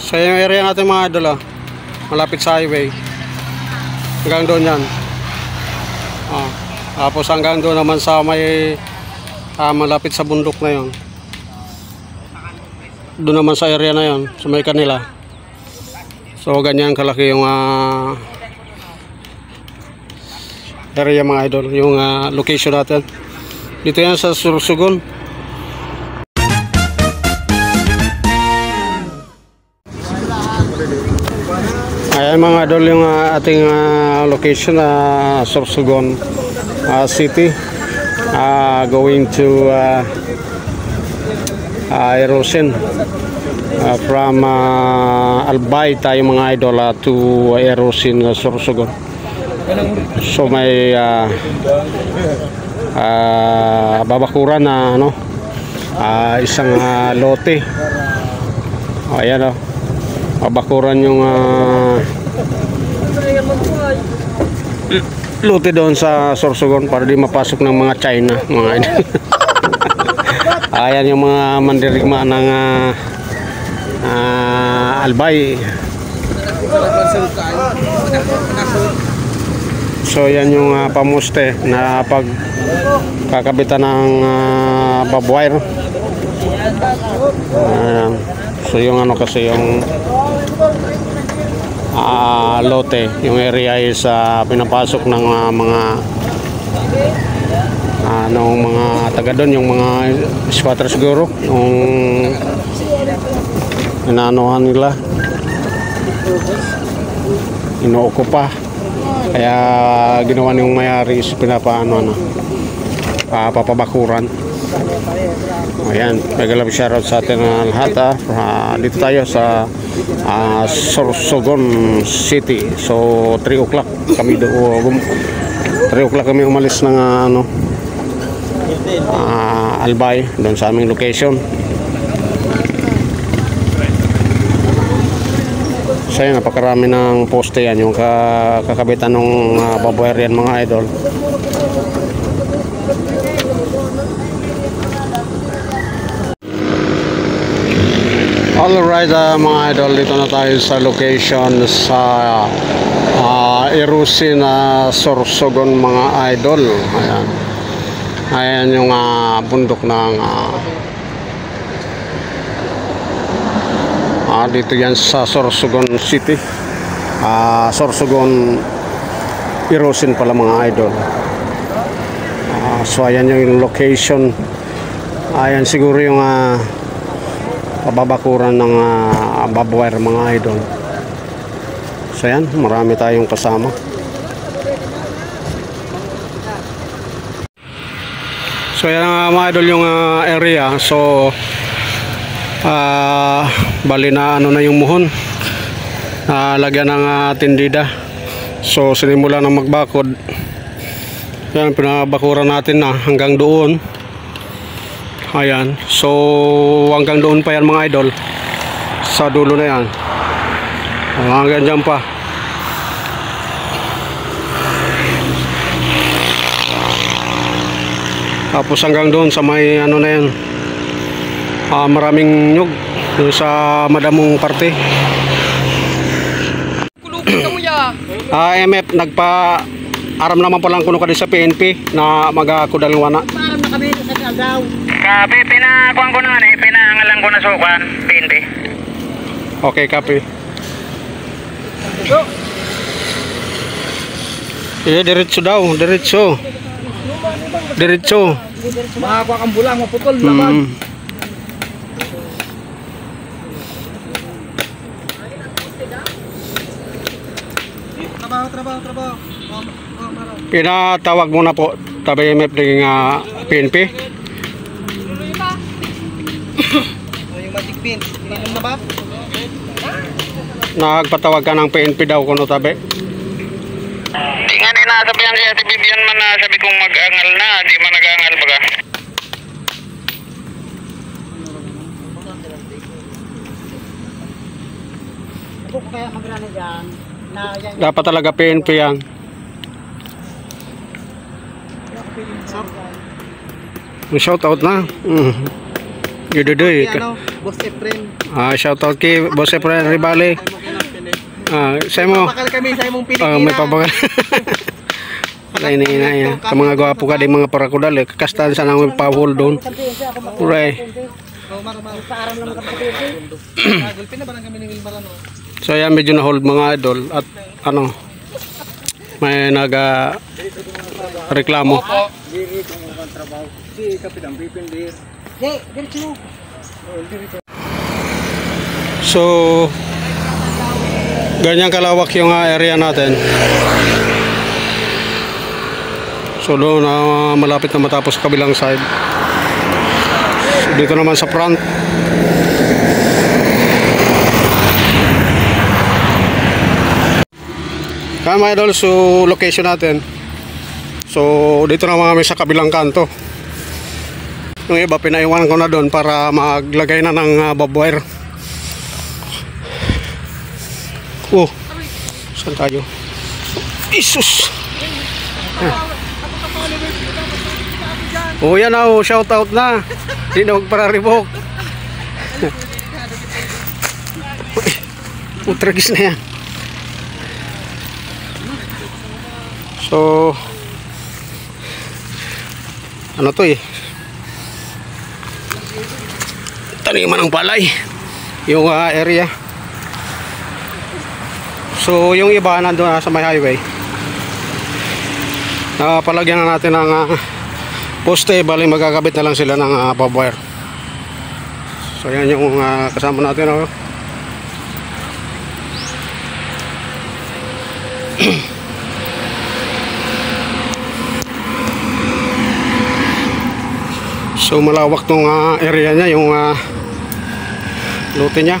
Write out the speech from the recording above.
So yung area natin mga idol, malapit sa highway. Hanggang doon yan. Tapos hanggang doon naman sa may malapit sa bundok na yon. Doon naman sa area na yon, sa may kanila. So ganyan kalaki yung area mga idol, yung location natin. Dito yan sa Sorsogon. Ayan mga idol yung ating location na Sorsogon City. Going to Erosin. From Albay tayo mga idol to Erosin, Sorsogon. So may babakuran na isang lote. Ayan babakuran yung lote doon sa Sorsogon para di mapasok ng mga China mga idol. Ayan yung mga mandirigma ng Albay. So yan yung pamuste na pagkakabitan ng barbwire. So yung kasi yung lote, yung area is pinapasok ng mga mga taga doon, yung mga squatter siguro, yung inaanohan nila, inookupa. Kaya ginawa niyong mayari is papabakuran. Ayan, megalab shoutout sa atin lahat. Dito tayo sa Sorsogon City. So 3 o'clock kami umalis ng Albay doon sa aming location. So yun, napakarami ng poste yan, yung kakabitan ng barbwire yan mga idol. Alright mga idol, dito na tayo sa location sa Erosin, Sorsogon mga idol. Ayan yung bundok ng dito yan sa Sorsogon City, Sorsogon Erosin pala mga idol. So ayan yung location. Ayan siguro yung pababakuran ng barbwire mga idol. So yan, marami tayong kasama. So yan mga idol yung area. So bali na na yung muhon, lagyan ng tindida. So sinimula ng magbakod. Yan, pinabakuran natin na hanggang doon. Ayan, so hanggang doon pa yan mga idol, sa dulo na yan, hanggang dyan pa. Tapos hanggang doon sa may na yan, maraming nyug doon sa madamong parte. MF nagpa-aram naman palang kuno ka sa PNP na magakudalwa na. Aram na kami sa Aldaw. Kapi, pinakuan ko na pinangalan ko na sukan, PNP. Okay, kapi. Diretso daw, diretso. Diretso. Makakuha kang bulang, maputol, laban. Trabaho. Pinatawag muna po tabi MF ng PNP. Yung magic pin, ininom na ba? Nagpatawag ka ng PNP daw kuno tabi. Di nga nasabihan siya si Bibian man na sabi kong mag-angal na, di man nag-angal baga. Ako kaya magrana dyan. Dapat talaga PNP yan. Shout out na. Gideday. Boss Efren. Shoutout kay Boss Efren Ribale. Sa mo. Pakal kami sa imong May pabagal. Alay na yan. Sa mga gwapo ka, di mga parakudal. Kakastaan sa nang pawol doon. Uray. So yan, medyo na-hold mga idol. At ano, may reklamo. So ganyan kalawak yung area natin. So doon malapit na matapos sa kabilang side. So, dito naman sa front. Kaya mga idol, so location natin. So dito naman kami sa kabilang kanto. Yung iba pinaiwan ko na doon para maglagay na ng barbwire. Oh, saan tayo? Isus! Oh yan na, shout out na. Sinog para ribok. Tragis na yan. So ano to taniman ng palay yung area. So yung iba nandun sa may highway, palagyan na natin ng poste, bali magkakabit na lang sila ng barbwire. So yan yung kasama natin. So malawak tong area niya, yung lote niya.